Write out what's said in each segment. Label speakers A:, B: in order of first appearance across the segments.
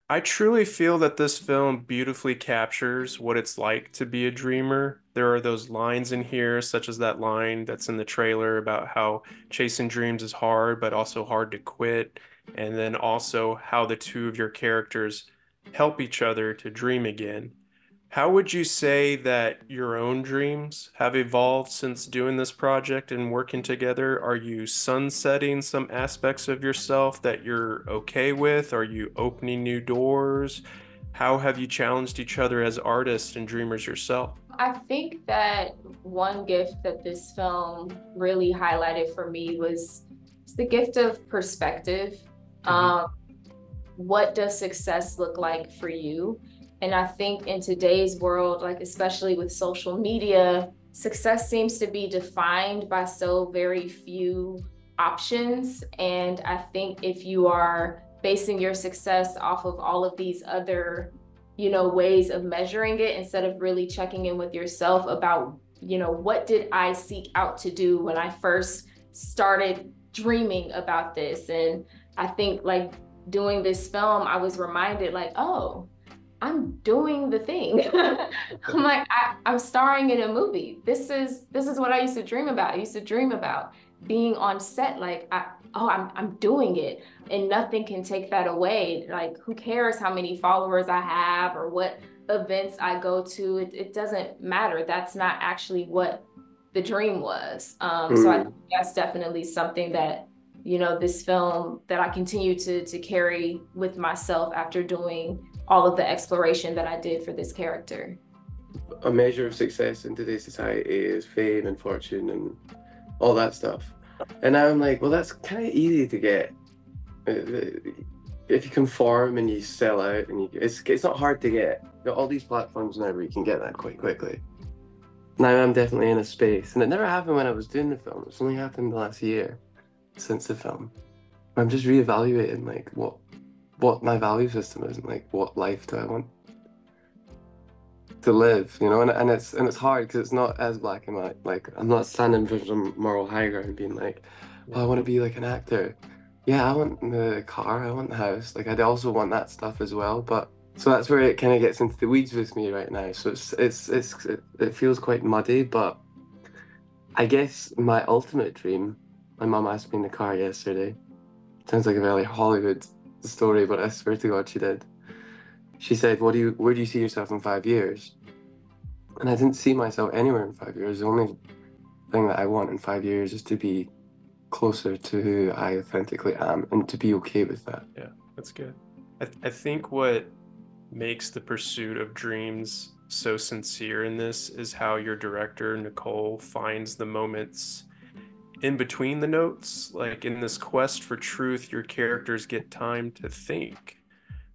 A: I truly feel that this film beautifully captures what it's like to be a dreamer. There are those lines in here, such as that line that's in the trailer about how chasing dreams is hard, but also hard to quit. And then also how the two of your characters help each other to dream again. How would you say that your own dreams have evolved since doing this project and working together? Are you sunsetting some aspects of yourself that you're okay with? Are you opening new doors? How have you challenged each other as artists and dreamers yourself?
B: I think that one gift that this film really highlighted for me was the gift of perspective.
A: Mhm.
B: Um, what does success look like for you? And I think in today's world, like especially with social media, success seems to be defined by so very few options. And I think if you are basing your success off of all of these other, ways of measuring it instead of really checking in with yourself about, what did I seek out to do when I first started dreaming about this? And I think like doing this film, I was reminded like, oh, I'm doing the thing. I'm like, I'm starring in a movie. This is what I used to dream about. I used to dream about being on set. Like, I'm doing it, and nothing can take that away. Like, who cares how many followers I have or what events I go to? It doesn't matter. That's not actually what the dream was. So I think
C: Mm.
B: that's definitely something that this film that I continue to carry with myself after doing all of the exploration that I did for this character.
C: A measure of success in today's society is fame and fortune and all that stuff. And I'm like, well, that's kind of easy to get. If you conform and you sell out, and it's not hard to get. There are all these platforms now where you can get that quite quickly. Now I'm definitely in a space, and it never happened when I was doing the film. It's only happened the last year since the film. I'm just reevaluating like what my value system is and like what life do I want to live, you know, and it's hard because it's not as black and white. Like I'm not standing for some moral high ground being like, oh, I
A: Yeah.
C: want to be like an actor. Yeah, I want the car, I want the house. Like I also want that stuff as well. But so that's where it kind of gets into the weeds with me right now. So it feels quite muddy, but I guess my ultimate dream. My mum asked me in the car yesterday. Sounds like a very Hollywood story, but I swear to God she did. She said, where do you see yourself in 5 years?" And I didn't see myself anywhere in 5 years. The only thing that I want in 5 years is to be closer to who I authentically am and to be okay with that.
A: Yeah, that's good. I think what makes the pursuit of dreams so sincere in this is how your director, Nicole, finds the moments in between the notes. Like in this quest for truth, your characters get time to think,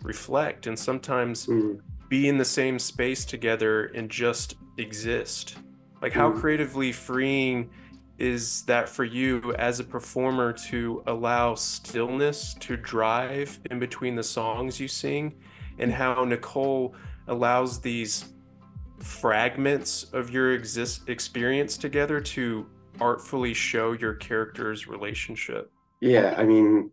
A: reflect, and sometimes
C: Mm,
A: be in the same space together and just exist. Like, how
C: mm.
A: creatively freeing is that for you as a performer to allow stillness to drive in between the songs you sing, and how Nicole allows these fragments of your experience together to artfully show your character's relationship?
B: I
C: Yeah,
B: think,
C: I mean,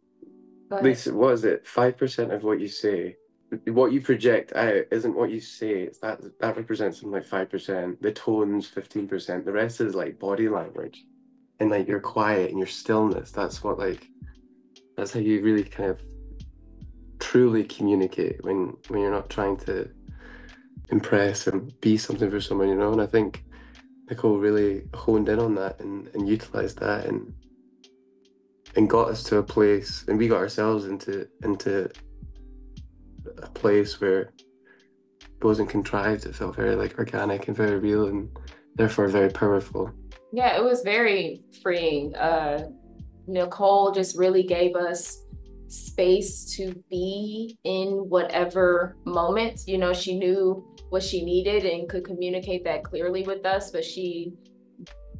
B: but
C: Lisa, what is it? 5% of what you say, what you project out isn't what you say. It's that represents something like 5%. The tones, 15%. The rest is like body language and like your quiet and your stillness. That's how you really kind of truly communicate when you're not trying to impress and be something for someone, you know. And I think Nicole really honed in on that and utilized that and got us to a place, and we got ourselves into a place where it wasn't contrived. It felt very like organic and very real, and therefore very powerful.
B: yeah, it was very freeing. Nicole just really gave us space to be in whatever moment. She knew what she needed and could communicate that clearly with us, but she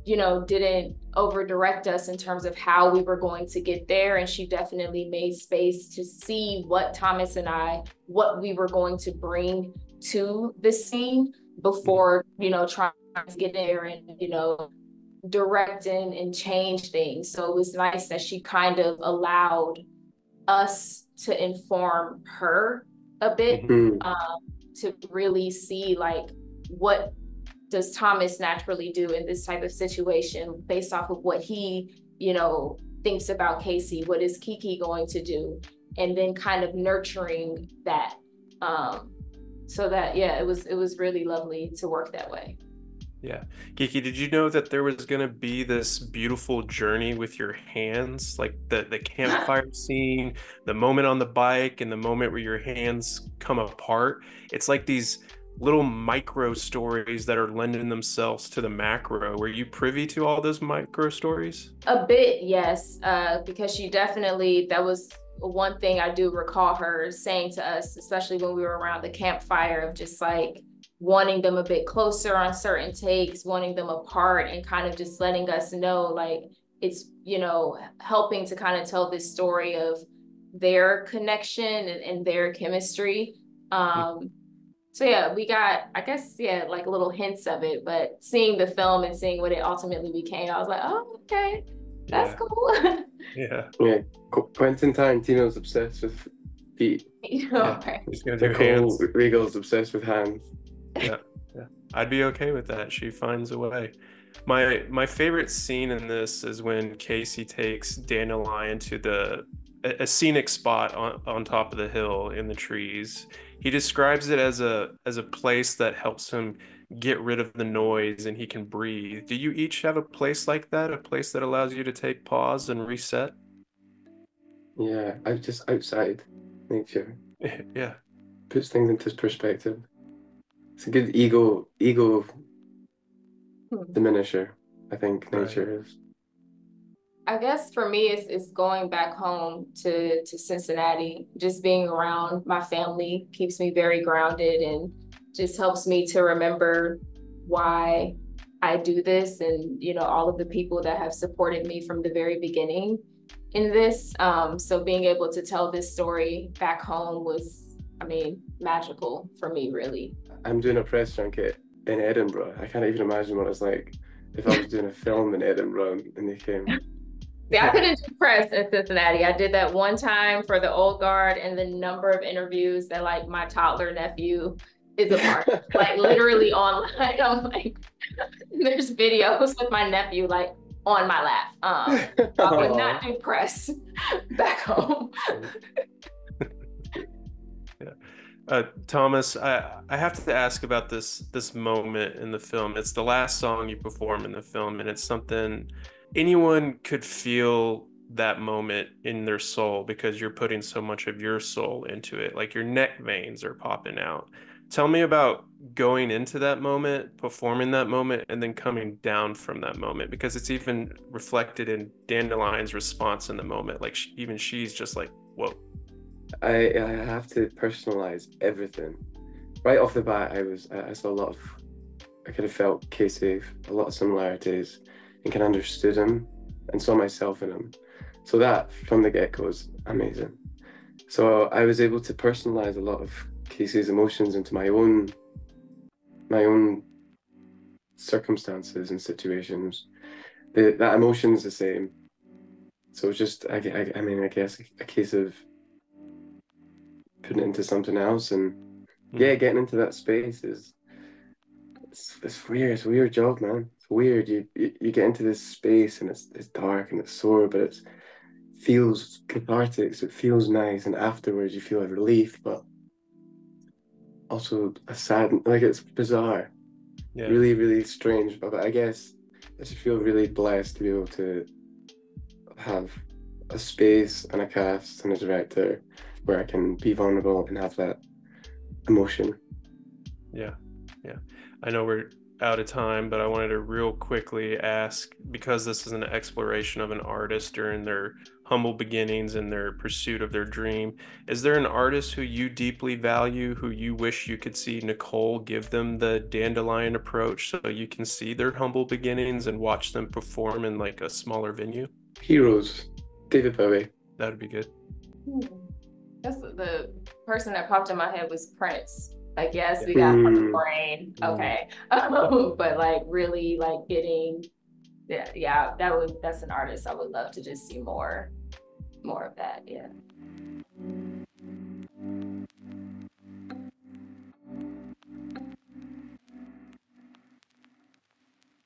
B: didn't over direct us in terms of how we were going to get there. And she definitely made space to see what Thomas and I, what we were going to bring to the scene before, trying to get there and, direct and change things. So it was nice that she kind of allowed us to inform her a bit,
C: Mm.
B: to really see like what does Thomas naturally do in this type of situation based off of what he, thinks about Casey. What is KiKi going to do? And then kind of nurturing that. So that, yeah, it was really lovely to work that way.
A: Yeah. KiKi, did you know that there was going to be this beautiful journey with your hands? Like the campfire scene, the moment on the bike, and the moment where your hands come apart. It's like these little micro stories that are lending themselves to the macro. Were you privy to all those micro stories?
B: A bit, yes, because she definitely, that was one thing I do recall her saying to us, especially when we were around the campfire, of just like wanting them a bit closer on certain takes, wanting them apart, and kind of just letting us know like it's, helping to kind of tell this story of their connection and their chemistry. Um, so yeah, we got, I guess, yeah, like little hints of it, but seeing the film and seeing what it ultimately became, I was like, oh, okay, that's
A: Yeah.
B: cool.
A: Yeah.
C: Yeah, Quentin Tarantino's obsessed with feet.
A: Yeah.
B: Right.
A: He's gonna do
C: Nicole
A: hands.
C: Regal's obsessed with hands.
A: Yeah. Yeah. I'd be okay with that. She finds a way. My favorite scene in this is when Casey takes Dandelion to a scenic spot on top of the hill in the trees. He describes it as a place that helps him get rid of the noise and he can breathe. Do you each have a place like that? A place that allows you to take pause and reset?
C: Yeah, I just outside nature
A: Yeah,
C: puts things into perspective. It's a good ego diminisher, I think
A: right.
C: nature is.
B: I guess for me, it's going back home to Cincinnati. Just being around my family keeps me very grounded and just helps me to remember why I do this, and all of the people that have supported me from the very beginning in this. So being able to tell this story back home was, I mean, magical for me, really.
C: I'm doing a press junket in Edinburgh. I can't even imagine what it's like if I was doing a film in Edinburgh and they came.
B: See, I couldn't do press in Cincinnati. I did that one time for the old guard, and the number of interviews that like my toddler nephew is a part of, like literally online. I'm like, there's videos with my nephew like on my lap. I would not
C: Aw.
B: do press back home.
A: Yeah. Thomas, I have to ask about this moment in the film. It's the last song you perform in the film, and it's something anyone could feel that moment in their soul because you're putting so much of your soul into it. Like your neck veins are popping out. Tell me about going into that moment, performing that moment, and then coming down from that moment because it's even reflected in Dandelion's response in the moment. Like even she's just like, whoa.
C: I have to personalize everything. Right off the bat, I saw a lot of I could have felt Casey, a lot of similarities, and can understood him and saw myself in him. So that from the get-go was amazing. So I was able to personalize a lot of Casey's emotions into my own circumstances and situations. That emotion is the same. So it's just I mean I guess a case of putting it into something else and yeah,
A: Mhm.
C: getting into that space is it's weird. It's a weird job, man. It's weird. You get into this space and it's dark and it's sore, but it feels cathartic. So it feels nice, and afterwards you feel a relief, but also a sad. Like it's bizarre,
A: Yeah.
C: really, really strange. But I guess I just feel really blessed to be able to have a space and a cast and a director where I can be vulnerable and have that emotion.
A: Yeah, yeah. I know we're out of time, but I wanted to real quickly ask because this is an exploration of an artist during their humble beginnings and their pursuit of their dream. Is there an artist who you deeply value, who you wish you could see Nicole give them the Dandelion approach so you can see their humble beginnings and watch them perform in like a smaller venue?
C: Heroes, David Bowie.
A: That'd be good.
B: That's the person that popped in my head was Prince. Like, yes,
A: Yeah.
B: we got Purple
C: Mm,
B: Rain,
A: Mm.
B: okay, but like really like getting, yeah, that's an artist I would love to just see more of that. Yeah.